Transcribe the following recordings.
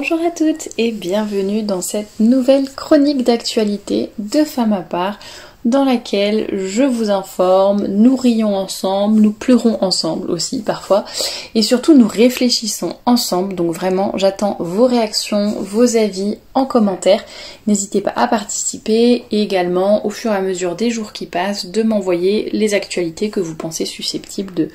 Bonjour à toutes et bienvenue dans cette nouvelle chronique d'actualité de Femmes à part dans laquelle je vous informe, nous rions ensemble, nous pleurons ensemble aussi parfois et surtout nous réfléchissons ensemble. Donc vraiment j'attends vos réactions, vos avis en commentaire. N'hésitez pas à participer et également au fur et à mesure des jours qui passent de m'envoyer les actualités que vous pensez susceptibles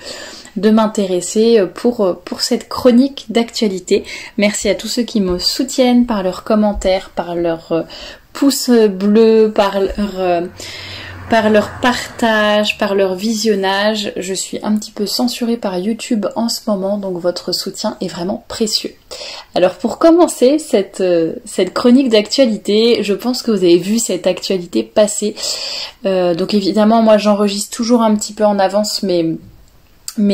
de m'intéresser pour cette chronique d'actualité. Merci à tous ceux qui me soutiennent par leurs commentaires, par leurs pouces bleus, par leur partage, par leur visionnage. Je suis un petit peu censurée par YouTube en ce moment, donc votre soutien est vraiment précieux. Alors pour commencer cette chronique d'actualité, je pense que vous avez vu cette actualité passer. Donc évidemment, moi j'enregistre toujours un petit peu en avance mes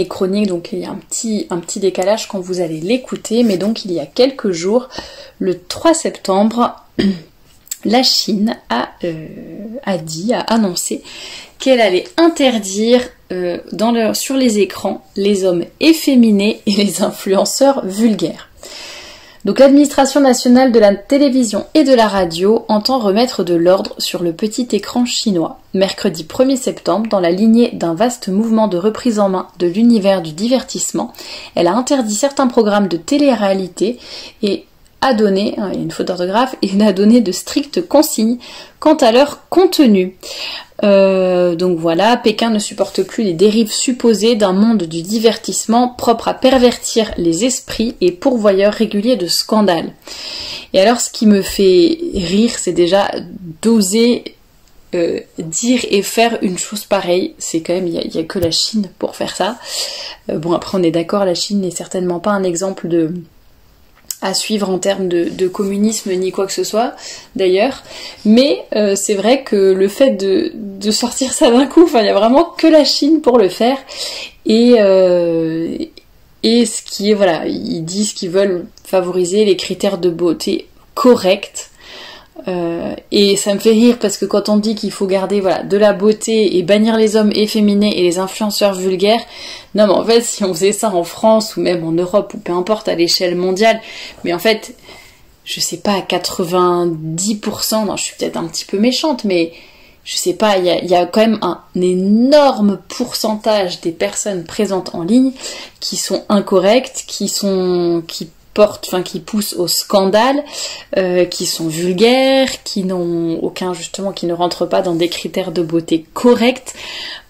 chroniques, donc il y a un petit décalage quand vous allez l'écouter, mais donc il y a quelques jours, le 3 septembre, la Chine a annoncé qu'elle allait interdire sur les écrans les hommes efféminés et les influenceurs vulgaires. Donc l'administration nationale de la télévision et de la radio entend remettre de l'ordre sur le petit écran chinois. Mercredi 1er septembre, dans la lignée d'un vaste mouvement de reprise en main de l'univers du divertissement, elle a interdit certains programmes de télé-réalité et a donné, il y a une faute d'orthographe, et a donné de strictes consignes quant à leur contenu. Donc voilà, Pékin ne supporte plus les dérives supposées d'un monde du divertissement propre à pervertir les esprits et pourvoyeur régulier de scandales. Et alors ce qui me fait rire, c'est déjà d'oser dire et faire une chose pareille. C'est quand même, il y a que la Chine pour faire ça. Bon après on est d'accord, la Chine n'est certainement pas un exemple à suivre en termes de communisme ni quoi que ce soit d'ailleurs, mais c'est vrai que le fait de sortir ça d'un coup, il y a vraiment que la Chine pour le faire et ce qui est, voilà, ils disent qu'ils veulent favoriser les critères de beauté corrects. Et ça me fait rire parce que quand on dit qu'il faut garder de la beauté et bannir les hommes efféminés et les influenceurs vulgaires, non mais en fait si on faisait ça en France ou même en Europe ou peu importe à l'échelle mondiale, mais en fait je sais pas, 90%, non je suis peut-être un petit peu méchante, mais je sais pas, il y a quand même un énorme pourcentage des personnes présentes en ligne qui sont incorrectes, qui poussent au scandale, qui sont vulgaires, qui n'ont aucun, justement, qui ne rentrent pas dans des critères de beauté corrects.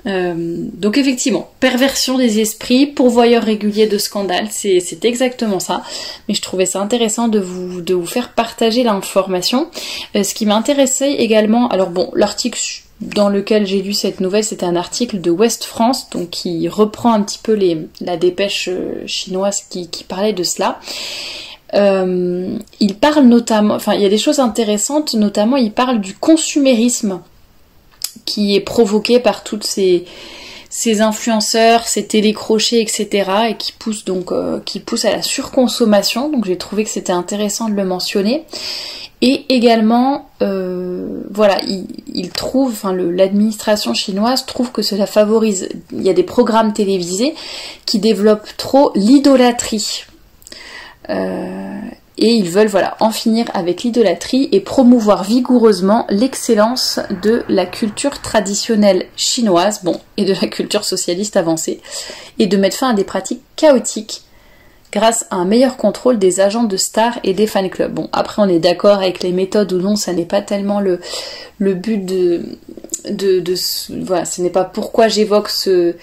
Donc effectivement, perversion des esprits, pourvoyeur régulier de scandale, c'est exactement ça. Mais je trouvais ça intéressant de vous faire partager l'information. Ce qui m'intéressait également, alors bon, l'article dans lequel j'ai lu cette nouvelle, c'était un article de Ouest France, donc qui reprend un petit peu la dépêche chinoise qui parlait de cela. Il parle notamment, il y a des choses intéressantes, notamment il parle du consumérisme qui est provoqué par toutes ces influenceurs, ces télécrochets, etc. et qui poussent à la surconsommation, donc j'ai trouvé que c'était intéressant de le mentionner. Et également, il trouve, l'administration chinoise trouve que cela favorise, il y a des programmes télévisés qui développent trop l'idolâtrie. Et ils veulent en finir avec l'idolâtrie et promouvoir vigoureusement l'excellence de la culture traditionnelle chinoise, et de la culture socialiste avancée, et de mettre fin à des pratiques chaotiques grâce à un meilleur contrôle des agents de stars et des fan clubs. Bon, après on est d'accord avec les méthodes ou non, ça n'est pas tellement le but ce n'est pas pourquoi j'évoque ce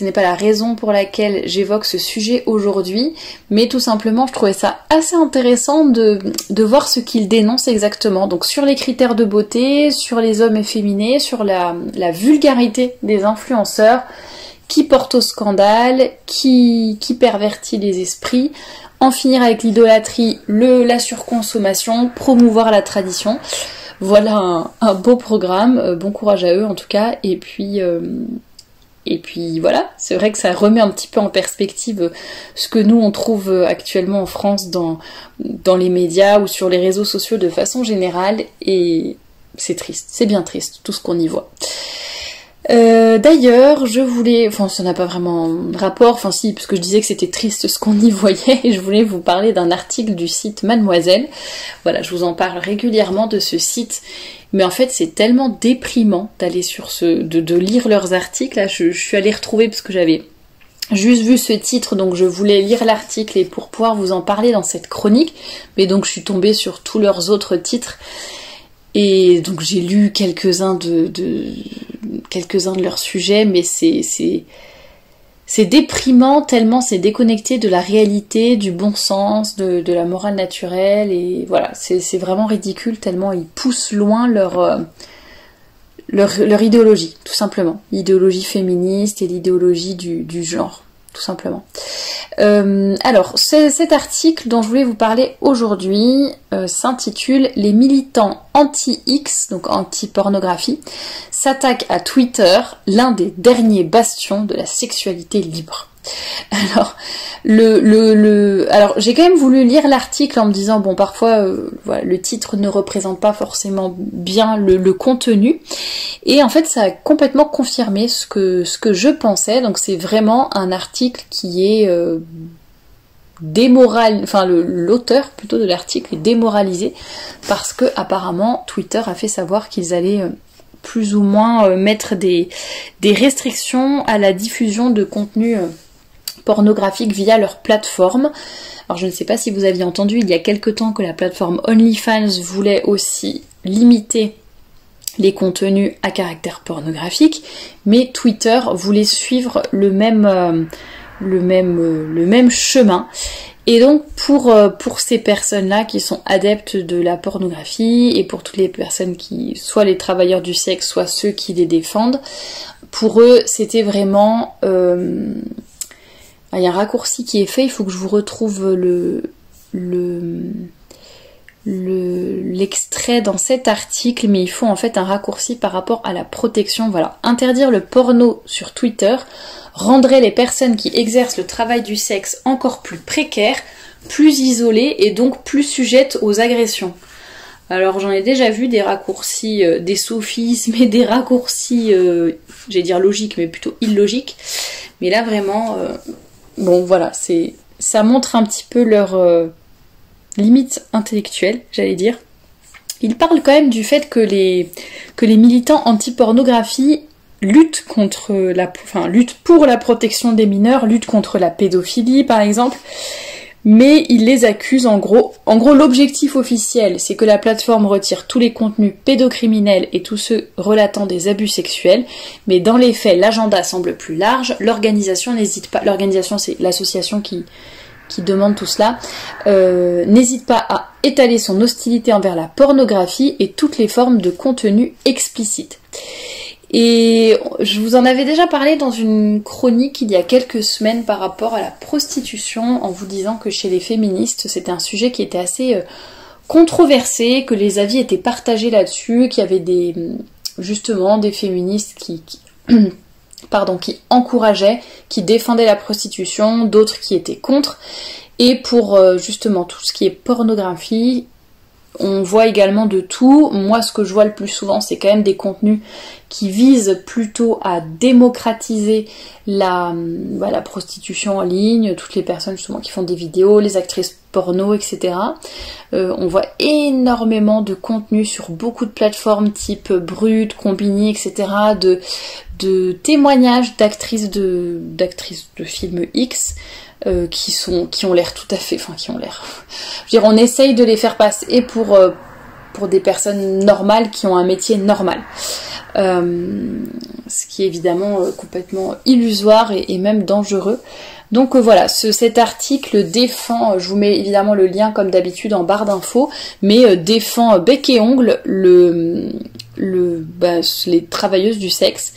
n'est pas la raison pour laquelle j'évoque ce sujet aujourd'hui, mais tout simplement je trouvais ça assez intéressant de voir ce qu'il dénonce exactement. Donc sur les critères de beauté, sur les hommes efféminés, sur la vulgarité des influenceurs, qui porte au scandale, qui pervertit les esprits, en finir avec l'idolâtrie, la surconsommation, promouvoir la tradition. Voilà un beau programme, bon courage à eux en tout cas, et puis voilà, c'est vrai que ça remet un petit peu en perspective ce que nous on trouve actuellement en France dans les médias ou sur les réseaux sociaux de façon générale, et c'est triste, c'est bien triste tout ce qu'on y voit. D'ailleurs, je voulais, enfin ça n'a pas vraiment rapport, enfin si, parce que je disais que c'était triste ce qu'on y voyait, et je voulais vous parler d'un article du site Mademoiselle. Voilà, je vous en parle régulièrement de ce site, mais en fait c'est tellement déprimant d'aller sur de lire leurs articles. Là, je suis allée retrouver parce que j'avais juste vu ce titre, donc je voulais lire l'article et pour pouvoir vous en parler dans cette chronique, mais donc je suis tombée sur tous leurs autres titres. Et donc j'ai lu quelques-uns de leurs sujets, mais c'est déprimant tellement c'est déconnecté de la réalité, du bon sens, de la morale naturelle, et voilà, c'est vraiment ridicule tellement ils poussent loin leur idéologie, tout simplement. L'idéologie féministe et l'idéologie du genre, tout simplement. Alors, cet article dont je voulais vous parler aujourd'hui s'intitule « Les militants anti-X », donc anti-pornographie, s'attaquent à Twitter, l'un des derniers bastions de la sexualité libre. Alors, alors j'ai quand même voulu lire l'article en me disant, bon, parfois, voilà, le titre ne représente pas forcément bien le contenu, et en fait, ça a complètement confirmé ce que je pensais. Donc, c'est vraiment un article qui est enfin, l'auteur plutôt de l'article est démoralisé parce que apparemment Twitter a fait savoir qu'ils allaient plus ou moins mettre des restrictions à la diffusion de contenu pornographique via leur plateforme. Alors je ne sais pas si vous aviez entendu, il y a quelque temps que la plateforme OnlyFans voulait aussi limiter les contenus à caractère pornographique, mais Twitter voulait suivre le même chemin. Et donc pour ces personnes-là qui sont adeptes de la pornographie, et pour toutes les personnes qui, soit les travailleurs du sexe, soit ceux qui les défendent, pour eux c'était vraiment il y a un raccourci qui est fait, il faut que je vous retrouve l'extrait dans cet article, mais il faut en fait un raccourci par rapport à la protection. Voilà, interdire le porno sur Twitter rendrait les personnes qui exercent le travail du sexe encore plus précaires, plus isolées et donc plus sujettes aux agressions. Alors j'en ai déjà vu des raccourcis, des sophismes et des raccourcis, j'allais dire logiques, mais plutôt illogiques. Mais là vraiment, bon voilà, ça montre un petit peu leur limite intellectuelle, j'allais dire. Ils parlent quand même du fait que les militants anti-pornographie luttent pour la protection des mineurs, luttent contre la pédophilie par exemple, mais ils les accusent en gros l'objectif officiel c'est que la plateforme retire tous les contenus pédocriminels et tous ceux relatant des abus sexuels, mais dans les faits l'agenda semble plus large. L'organisation n'hésite pas, l'organisation c'est l'association qui demande tout cela, n'hésite pas à étaler son hostilité envers la pornographie et toutes les formes de contenu explicite. Et je vous en avais déjà parlé dans une chronique il y a quelques semaines par rapport à la prostitution, en vous disant que chez les féministes c'était un sujet qui était assez controversé, que les avis étaient partagés là-dessus, qu'il y avait justement des féministes qui encourageaient, qui défendaient la prostitution, d'autres qui étaient contre. Et pour justement tout ce qui est pornographie, on voit également de tout. Moi, ce que je vois le plus souvent, c'est quand même des contenus qui visent plutôt à démocratiser la prostitution en ligne, toutes les personnes justement qui font des vidéos, les actrices porno, etc. On voit énormément de contenus sur beaucoup de plateformes type Brut, Combini, etc. de témoignages d'actrices de films X qui ont l'air tout à fait, je veux dire, on essaye de les faire passer pour des personnes normales qui ont un métier normal, ce qui est évidemment complètement illusoire et même dangereux. Donc voilà, cet article défend, je vous mets évidemment le lien comme d'habitude en barre d'infos, mais défend bec et ongle les travailleuses du sexe.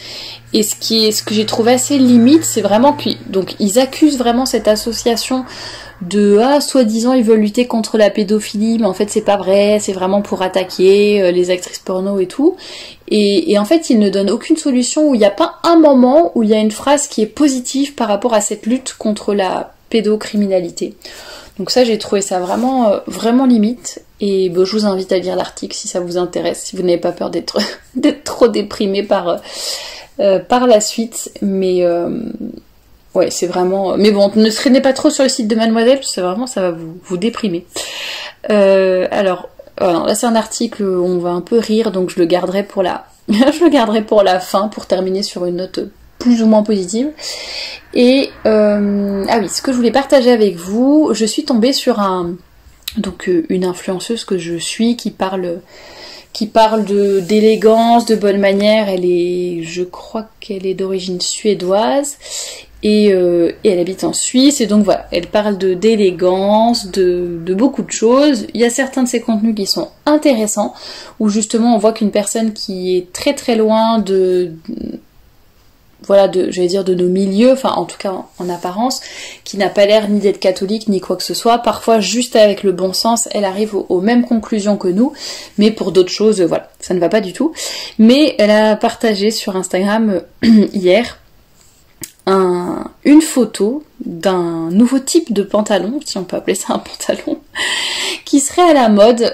Et ce que j'ai trouvé assez limite, c'est vraiment qu'ils accusent vraiment cette association de soi-disant ils veulent lutter contre la pédophilie, mais en fait c'est pas vrai, c'est vraiment pour attaquer les actrices porno et tout. Et en fait ils ne donnent aucune solution, où il n'y a pas un moment où il y a une phrase qui est positive par rapport à cette lutte contre la pédocriminalité. Donc ça, j'ai trouvé ça vraiment limite. Et je vous invite à lire l'article si ça vous intéresse, si vous n'avez pas peur d'être trop déprimé par par la suite, mais ouais, c'est vraiment... Mais bon, ne traînez pas trop sur le site de Mademoiselle, parce que vraiment, ça va vous déprimer. Alors, voilà, là c'est un article où on va un peu rire, donc je le garderai pour la... je le garderai pour la fin, pour terminer sur une note plus ou moins positive. Et, ah oui, ce que je voulais partager avec vous, je suis tombée sur une influenceuse que je suis qui parle d'élégance, de bonne manière. Je crois qu'elle est d'origine suédoise et elle habite en Suisse, et donc voilà, elle parle d'élégance, de beaucoup de choses. Il y a certains de ses contenus qui sont intéressants, où justement on voit qu'une personne qui est très très loin j'allais dire de nos milieux, enfin en tout cas en apparence, qui n'a pas l'air ni d'être catholique ni quoi que ce soit, parfois juste avec le bon sens, elle arrive aux mêmes conclusions que nous, mais pour d'autres choses, voilà, ça ne va pas du tout. Mais elle a partagé sur Instagram hier une photo d'un nouveau type de pantalon, si on peut appeler ça un pantalon, qui serait à la mode,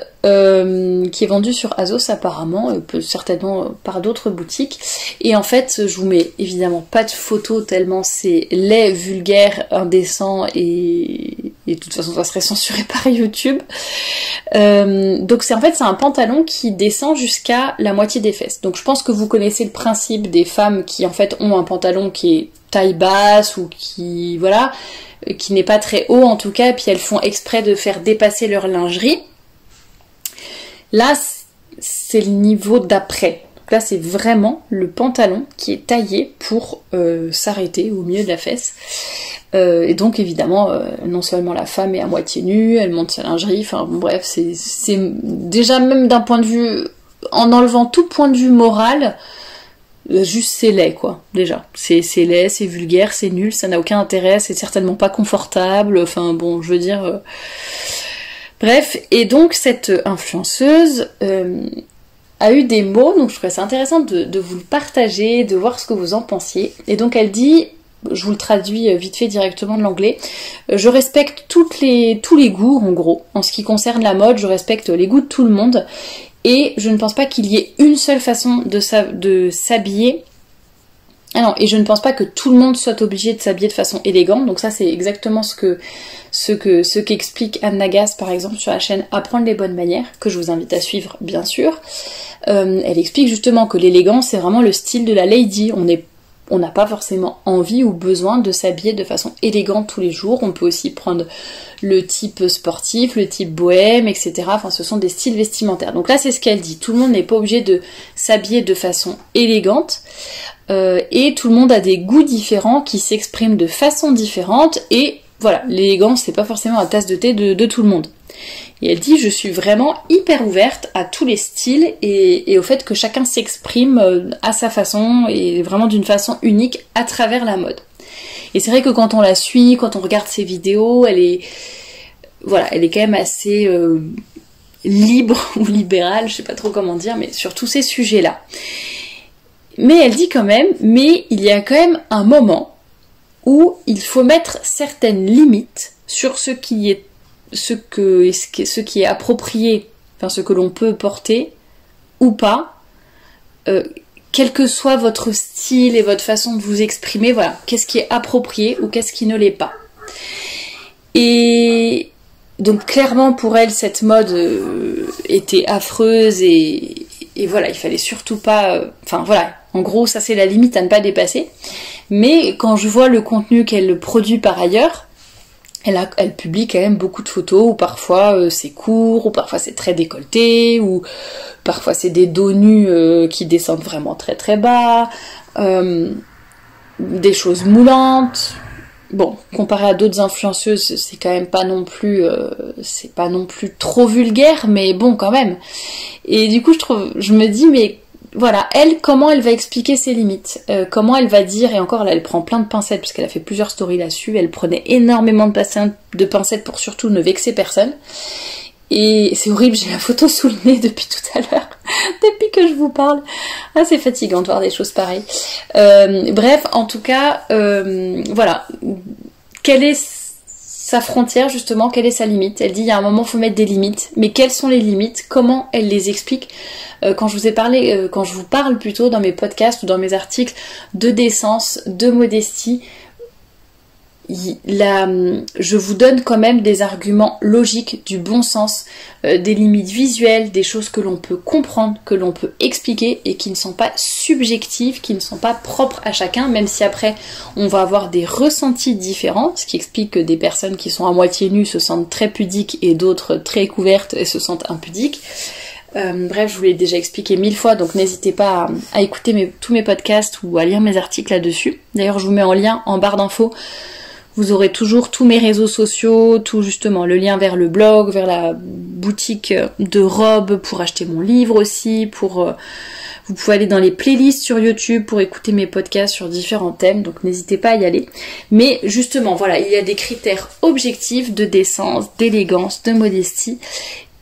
qui est vendu sur Azos apparemment, certainement par d'autres boutiques. Et en fait, je vous mets évidemment pas de photo tellement c'est laid, vulgaire, indécent, et de toute façon ça serait censuré par YouTube. Donc c'est un pantalon qui descend jusqu'à la moitié des fesses. Donc je pense que vous connaissez le principe des femmes qui en fait ont un pantalon qui est taille basse, ou qui n'est pas très haut en tout cas, puis elles font exprès de faire dépasser leur lingerie. Là c'est le niveau d'après. Donc là c'est vraiment le pantalon qui est taillé pour s'arrêter au milieu de la fesse. Et donc évidemment, non seulement la femme est à moitié nue, elle monte sa lingerie, enfin bon, bref, c'est déjà, même d'un point de vue, en enlevant tout point de vue moral, juste c'est laid quoi, déjà. C'est laid, c'est vulgaire, c'est nul, ça n'a aucun intérêt, c'est certainement pas confortable, enfin bon, je veux dire... Bref, et donc cette influenceuse a eu des mots, donc je trouvais ça intéressant de vous le partager, de voir ce que vous en pensiez. Et donc elle dit... Je vous le traduis vite fait directement de l'anglais. Je respecte tous les goûts, en gros. En ce qui concerne la mode, je respecte les goûts de tout le monde. Et je ne pense pas qu'il y ait une seule façon de s'habiller. Ah non, et je ne pense pas que tout le monde soit obligé de s'habiller de façon élégante. Donc ça, c'est exactement ce qu'explique Anne Nagas, par exemple, sur la chaîne Apprendre les bonnes manières, que je vous invite à suivre, bien sûr. Elle explique justement que l'élégance, c'est vraiment le style de la lady. On n'a pas forcément envie ou besoin de s'habiller de façon élégante tous les jours. On peut aussi prendre le type sportif, le type bohème, etc. Enfin, ce sont des styles vestimentaires. Donc là, c'est ce qu'elle dit. Tout le monde n'est pas obligé de s'habiller de façon élégante. Et tout le monde a des goûts différents qui s'expriment de façon différente. Et voilà, l'élégance, c'est pas forcément la tasse de thé de tout le monde. Et elle dit, je suis vraiment hyper ouverte à tous les styles et au fait que chacun s'exprime à sa façon et vraiment d'une façon unique à travers la mode. Et c'est vrai que quand on la suit, quand on regarde ses vidéos, elle est quand même assez libre ou libérale, je sais pas trop comment dire, mais sur tous ces sujets-là. Mais elle dit quand même, mais il y a quand même un moment où il faut mettre certaines limites sur ce qui est approprié, enfin ce que l'on peut porter ou pas, quel que soit votre style et votre façon de vous exprimer, voilà, qu'est-ce qui est approprié ou qu'est-ce qui ne l'est pas. Et donc clairement pour elle cette mode était affreuse et voilà, il fallait surtout pas, enfin voilà, en gros ça c'est la limite à ne pas dépasser. Mais quand je vois le contenu qu'elle produit par ailleurs, elle publie quand même beaucoup de photos où parfois c'est court, ou parfois c'est très décolleté, ou parfois c'est des dos nus qui descendent vraiment très très bas, des choses moulantes. Bon, comparé à d'autres influenceuses, c'est quand même pas non plus trop vulgaire, mais bon quand même. Et du coup je me dis mais voilà, elle, comment elle va expliquer ses limites, comment elle va dire, et encore là elle prend plein de pincettes, parce qu'elle a fait plusieurs stories là-dessus, elle prenait énormément de pincettes pour surtout ne vexer personne, et c'est horrible, j'ai la photo sous le nez depuis tout à l'heure, depuis que je vous parle, ah c'est fatigant de voir des choses pareilles. Bref, en tout cas, voilà, quelle est sa frontière justement, quelle est sa limite. Elle dit il y a un moment il faut mettre des limites, mais quelles sont les limites, comment elle les explique. Quand je vous parle plutôt dans mes podcasts ou dans mes articles de décence, de modestie, je vous donne quand même des arguments logiques, du bon sens, des limites visuelles, des choses que l'on peut comprendre, que l'on peut expliquer et qui ne sont pas subjectives, qui ne sont pas propres à chacun, même si après on va avoir des ressentis différents, ce qui explique que des personnes qui sont à moitié nues se sentent très pudiques et d'autres très couvertes et se sentent impudiques. Bref, je vous l'ai déjà expliqué 1000 fois, donc n'hésitez pas à écouter tous mes podcasts ou à lire mes articles là-dessus. D'ailleurs, je vous mets en lien en barre d'infos. Vous aurez toujours tous mes réseaux sociaux, tout justement, le lien vers le blog, vers la boutique de robes pour acheter mon livre aussi, vous pouvez aller dans les playlists sur YouTube pour écouter mes podcasts sur différents thèmes, donc n'hésitez pas à y aller. Mais justement, voilà, il y a des critères objectifs de décence, d'élégance, de modestie,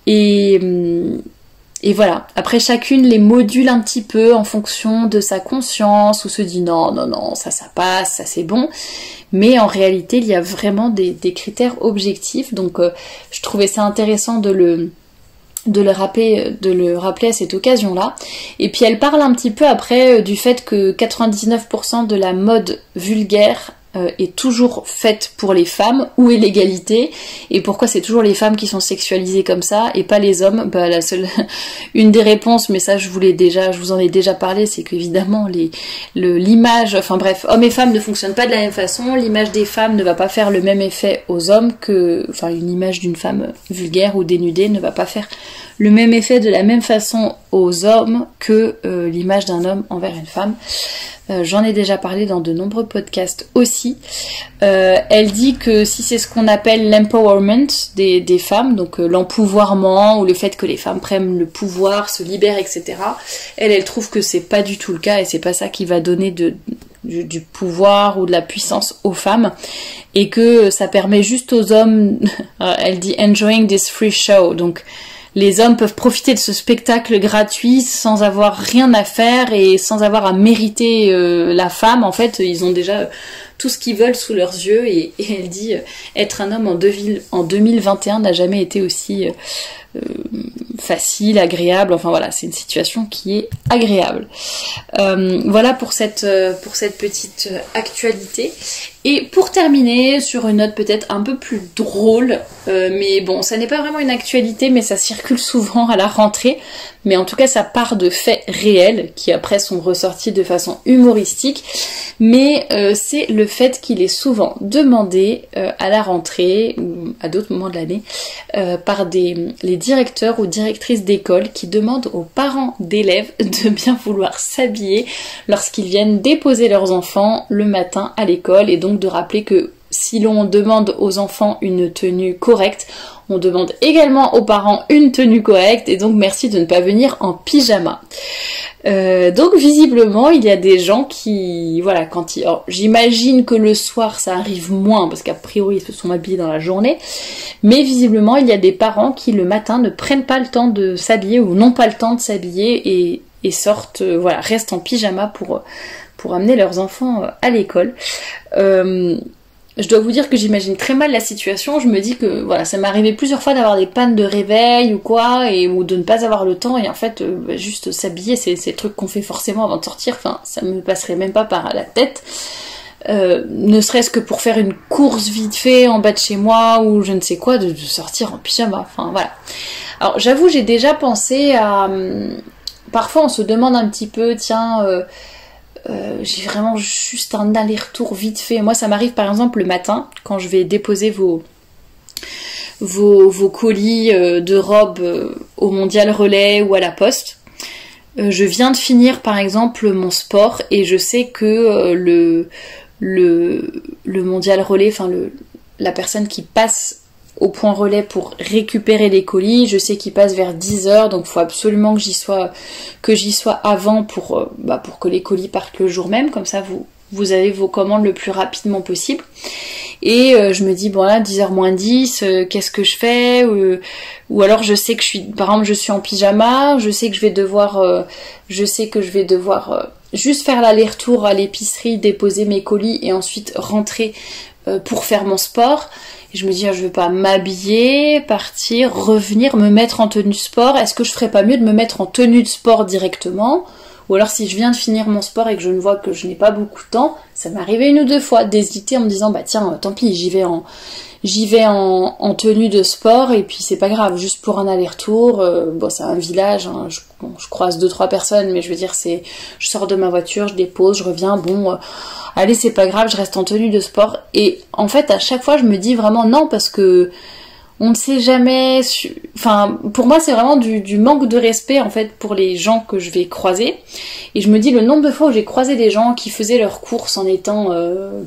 et voilà, après chacune les module un petit peu en fonction de sa conscience, ou se dit non, ça passe, ça c'est bon. Mais en réalité, il y a vraiment des critères objectifs, donc je trouvais ça intéressant de le rappeler à cette occasion-là. Et puis elle parle un petit peu après du fait que 99% de la mode vulgaire est toujours faite pour les femmes. Où est l'égalité et pourquoi c'est toujours les femmes qui sont sexualisées comme ça et pas les hommes? Une des réponses, mais ça je vous en ai déjà parlé, c'est qu'évidemment l'image, enfin bref, hommes et femmes ne fonctionnent pas de la même façon. L'image des femmes ne va pas faire le même effet aux hommes une image d'une femme vulgaire ou dénudée ne va pas faire le même effet de la même façon aux hommes que l'image d'un homme envers une femme. J'en ai déjà parlé dans de nombreux podcasts aussi. Elle dit que si c'est ce qu'on appelle l'empowerment des femmes, donc l'empouvoirment ou le fait que les femmes prennent le pouvoir, se libèrent, etc. Elle trouve que c'est pas du tout le cas et c'est pas ça qui va donner du pouvoir ou de la puissance aux femmes et que ça permet juste aux hommes, elle dit enjoying this free show, donc les hommes peuvent profiter de ce spectacle gratuit sans avoir rien à faire et sans avoir à mériter la femme. En fait, ils ont déjà tout ce qu'ils veulent sous leurs yeux et elle dit être un homme en 2021 n'a jamais été aussi facile, agréable. Enfin voilà, c'est une situation qui est agréable. Voilà pour cette petite actualité. Et pour terminer sur une note peut-être un peu plus drôle, mais bon, ça n'est pas vraiment une actualité, mais ça circule souvent à la rentrée. Mais en tout cas, ça part de faits réels qui après sont ressortis de façon humoristique. Mais c'est le fait qu'il est souvent demandé à la rentrée ou à d'autres moments de l'année par les directeurs ou directrices d'école qui demandent aux parents d'élèves de bien vouloir s'habiller lorsqu'ils viennent déposer leurs enfants le matin à l'école et donc de rappeler que si l'on demande aux enfants une tenue correcte, on demande également aux parents une tenue correcte et donc merci de ne pas venir en pyjama. Donc visiblement il y a des gens qui, voilà, j'imagine que le soir ça arrive moins parce qu'a priori ils se sont habillés dans la journée, mais visiblement il y a des parents qui le matin ne prennent pas le temps de s'habiller ou n'ont pas le temps de s'habiller et sortent, restent en pyjama pour amener leurs enfants à l'école. Je dois vous dire que j'imagine très mal la situation. Je me dis que voilà, ça m'est arrivé plusieurs fois d'avoir des pannes de réveil ou quoi, ou de ne pas avoir le temps, et en fait juste s'habiller, c'est le truc qu'on fait forcément avant de sortir, enfin ça me passerait même pas par la tête. Ne serait-ce que pour faire une course vite fait en bas de chez moi ou je ne sais quoi, de sortir en pyjama, enfin voilà. Alors j'avoue, j'ai déjà pensé à... Parfois on se demande un petit peu, tiens... j'ai vraiment juste un aller-retour vite fait. Moi ça m'arrive par exemple le matin quand je vais déposer vos colis de robes au Mondial Relais ou à la poste. Je viens de finir par exemple mon sport et je sais que le Mondial Relais, enfin la personne qui passe au point relais pour récupérer les colis, je sais qu'il passe vers 10h, donc il faut absolument que j'y sois avant pour que les colis partent le jour même, comme ça vous avez vos commandes le plus rapidement possible. Et je me dis, bon là, 10h moins 10, qu'est-ce que je fais, ou alors je sais que par exemple je suis en pyjama, je sais que je vais devoir juste faire l'aller-retour à l'épicerie, déposer mes colis et ensuite rentrer pour faire mon sport. Et je me dis, je vais pas m'habiller, partir, revenir, me mettre en tenue de sport. Est-ce que je ferais pas mieux de me mettre en tenue de sport directement? Ou alors si je viens de finir mon sport et que je ne vois que je n'ai pas beaucoup de temps, ça m'est arrivé 1 ou 2 fois d'hésiter en me disant, bah tiens, tant pis, j'y vais en tenue de sport et puis c'est pas grave, juste pour un aller-retour. Bon, c'est un village, hein, je croise 2-3 personnes, mais je veux dire, je sors de ma voiture, je dépose, je reviens, bon, allez, c'est pas grave, je reste en tenue de sport. Et en fait, à chaque fois, je me dis vraiment non, parce que on ne sait jamais, enfin, pour moi, c'est vraiment du manque de respect, en fait, pour les gens que je vais croiser. Et je me dis, le nombre de fois où j'ai croisé des gens qui faisaient leurs courses en étant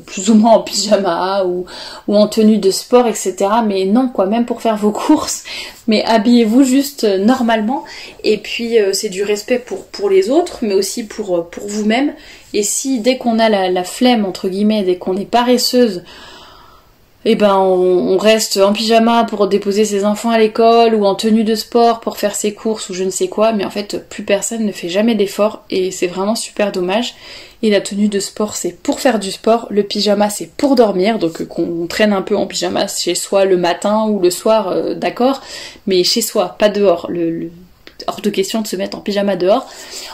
plus ou moins en pyjama ou en tenue de sport, etc. Mais non, quoi, même pour faire vos courses, mais habillez-vous juste normalement. Et puis, c'est du respect pour les autres, mais aussi pour vous-même. Et si, dès qu'on a la flemme, entre guillemets, dès qu'on est paresseuse, et ben on reste en pyjama pour déposer ses enfants à l'école ou en tenue de sport pour faire ses courses ou je ne sais quoi, mais en fait plus personne ne fait jamais d'effort et c'est vraiment super dommage. Et la tenue de sport c'est pour faire du sport, le pyjama c'est pour dormir, donc qu'on traîne un peu en pyjama chez soi le matin ou le soir, d'accord, mais chez soi, pas dehors, hors de question de se mettre en pyjama dehors.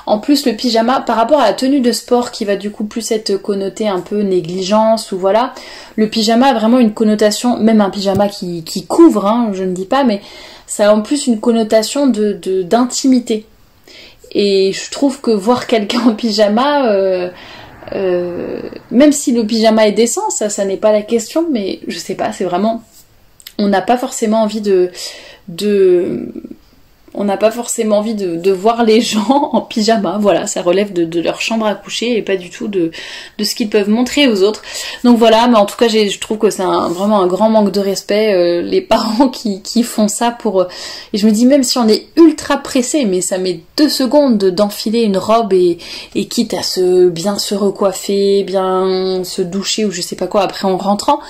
En plus, le pyjama, par rapport à la tenue de sport qui va du coup plus être connotée un peu négligence ou voilà, le pyjama a vraiment une connotation, même un pyjama qui couvre, hein, je ne dis pas, mais ça a en plus une connotation d'intimité. Et je trouve que voir quelqu'un en pyjama, même si le pyjama est décent, ça n'est pas la question, mais je sais pas, c'est vraiment, on n'a pas forcément envie on n'a pas forcément envie de voir les gens en pyjama, voilà, ça relève de leur chambre à coucher et pas du tout de ce qu'ils peuvent montrer aux autres. Donc voilà, mais en tout cas je trouve que c'est vraiment un grand manque de respect, les parents qui font ça pour... Et je me dis, même si on est ultra pressé, mais ça met 2 secondes d'enfiler une robe et quitte à bien se recoiffer, bien se doucher ou je sais pas quoi après en rentrant.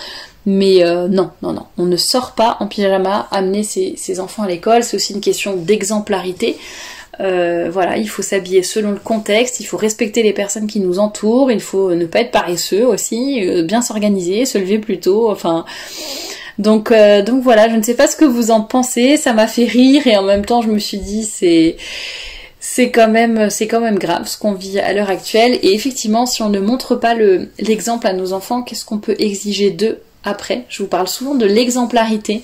Mais non, on ne sort pas en pyjama, amener ses enfants à l'école, c'est aussi une question d'exemplarité. Voilà, il faut s'habiller selon le contexte, il faut respecter les personnes qui nous entourent, il faut ne pas être paresseux aussi, bien s'organiser, se lever plus tôt, enfin... Donc voilà, je ne sais pas ce que vous en pensez, ça m'a fait rire et en même temps je me suis dit c'est quand même grave ce qu'on vit à l'heure actuelle. Et effectivement, si on ne montre pas l'exemple à nos enfants, qu'est-ce qu'on peut exiger d'eux après? Je vous parle souvent de l'exemplarité,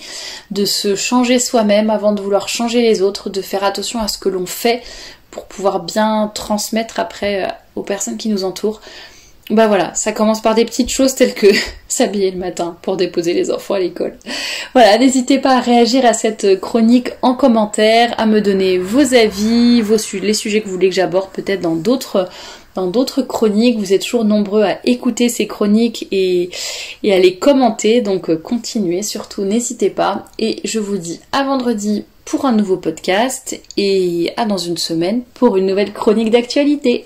de se changer soi-même avant de vouloir changer les autres, de faire attention à ce que l'on fait pour pouvoir bien transmettre après aux personnes qui nous entourent. Bah voilà, ça commence par des petites choses telles que s'habiller le matin pour déposer les enfants à l'école. Voilà, n'hésitez pas à réagir à cette chronique en commentaire, à me donner vos avis, les sujets que vous voulez que j'aborde peut-être dans d'autres chroniques. Vous êtes toujours nombreux à écouter ces chroniques et à les commenter, donc continuez, surtout n'hésitez pas. Et je vous dis à vendredi pour un nouveau podcast et à dans une semaine pour une nouvelle chronique d'actualité.